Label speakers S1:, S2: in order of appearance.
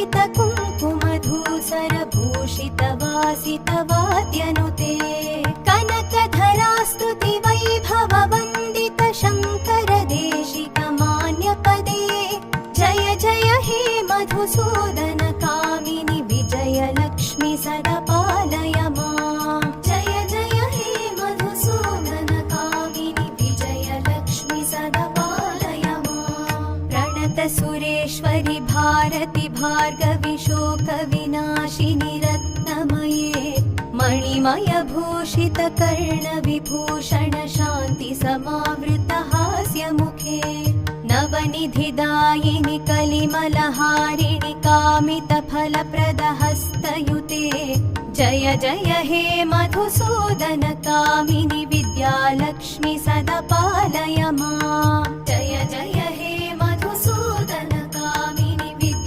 S1: कुङ्कुमधूसरभूषितवासितवाद्यनुते कनकधरास्तुति वैभववन्दित शङ्कर देशिकमान्यपदे जय जय हे मधुसूदन कामिनि विजयलक्ष्मि सदा पालय माम् जय जय हे मधुसूदन कामिनि विजयलक्ष्मि सदा पालय माम् प्रणत सुरेश्वरि भारति भार्गवि शोकविनाशिनि रत्नमये मणिमय भूषित कर्णविभूषण शान्ति समावृत हास्यमुखे नवनिधिदायिनि कलिमलहारिणि कामितफलप्रद हस्तयुते जय जय हे मधुसूदन कामिनि विद्यालक्ष्मि सदा पालय माम् जय जय हे